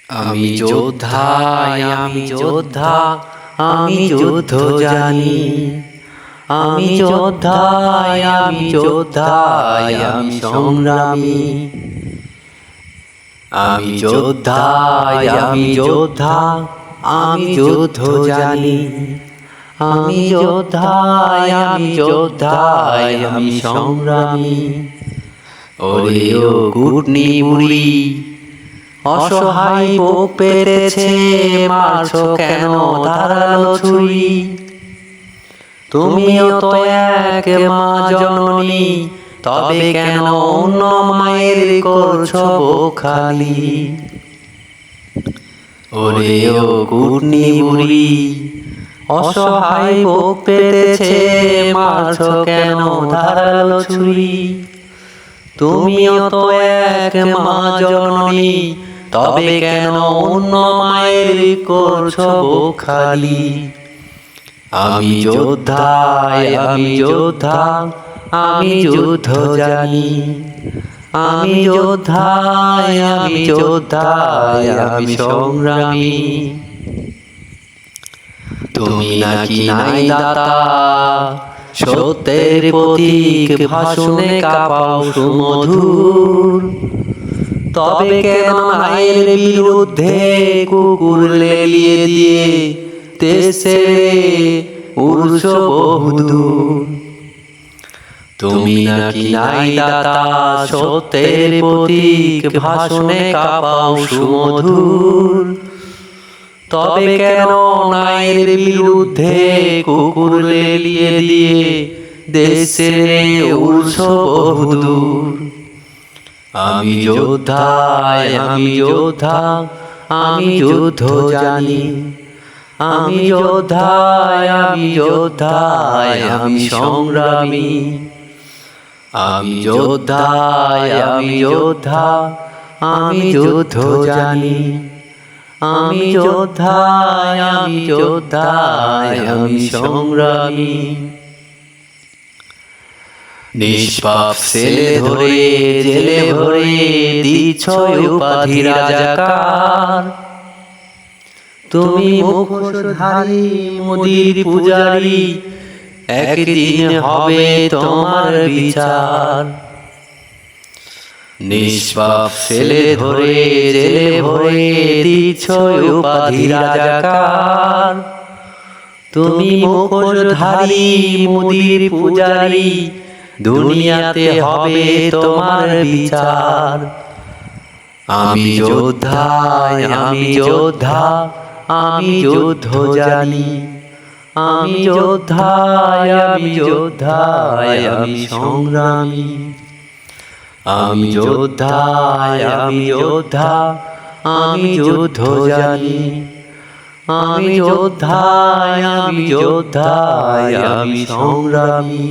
আমি যোদ্ধায় আমি যোদ্ধা, আমি যুদ্ধ জানি। আমি যোদ্ধায় আমি যোদ্ধায় আমি সংগ্রামী। আমি যোদ্ধায় আমি যোদ্ধা, আমি যুদ্ধ জানি। আমি যোদ্ধায় আমি যোদ্ধায় আমি সংগ্রামী। ওরে ও কুটনি বুড়ি, অসহায় বুক পেতেছে, মারছো কেন ধারালো ছুরি? তুমিও তো এক মা জননী, তবে কেন অন্য মায়ের করছো বুক খালি? ওরে ও কুটনি বুড়ি, অসহায় বুক পেতেছে, মারছো কেন ধারালো ছুরি? তুমিও তো এক মা জননী, তবে কেন অন্য মায়ের করছো বুক খালি? আমি যোদ্ধায় আমি যোদ্ধা, আমি যুদ্ধ জানি। আমি যোদ্ধায় আমি যোদ্ধায় আমি সংগ্রামী। তুমি নাকি নাই দাতা, সত্যের প্রতীক, ভাষণে কাঁপাও সুমধুর। তবে কেন নাইয়ের বিরুদ্ধে কুকুর লেলিয়ে দিয়ে দেশে উড়ছো বহুদূর? তুমি নাকি নাই দাতা, সত্যের প্রতীক, ভাষণে কাঁপাও সুমধুর। তবে কেন নাইয়ের বিরুদ্ধে কুকুর লেলিয়ে দিয়ে দেশে উড়ছো বহুদূর? আমি যোদ্ধায় আমি যোদ্ধা, আমি যুদ্ধ জানি। আমি যোদ্ধায় আমি যোদ্ধায় আমি সংগ্রামী। আমি যোদ্ধায় আমি যোদ্ধা, আমি যুদ্ধ জানি। আমি যোদ্ধায় আমি যোদ্ধায় আমি সংগ্রামী। নিষ্পাপ ছেলে ধরে জেলে ভরে দিচ্ছ উপাধি রাজাকার। তুমি মুখোশধারী মোদির পূজারী, একদিন হবে তোমার বিচার। নিষ্পাপ ছেলে ধরে জেলে ভরে দিচ্ছ উপাধি রাজাকার। তুমি মুখোশধারী মোদির পূজারী, দুনিয়াতে হবে তোমার বিচার। আমি যোদ্ধায় আমি যোদ্ধা, আমি যুদ্ধ জানি। আমি যোদ্ধায় আমি যোদ্ধায় আমি সংগ্রামী। আমি যোদ্ধায় আমি যোদ্ধা, আমি যুদ্ধ জানি। আমি যোদ্ধায় আমি যোদ্ধায় আমি সংগ্রামী।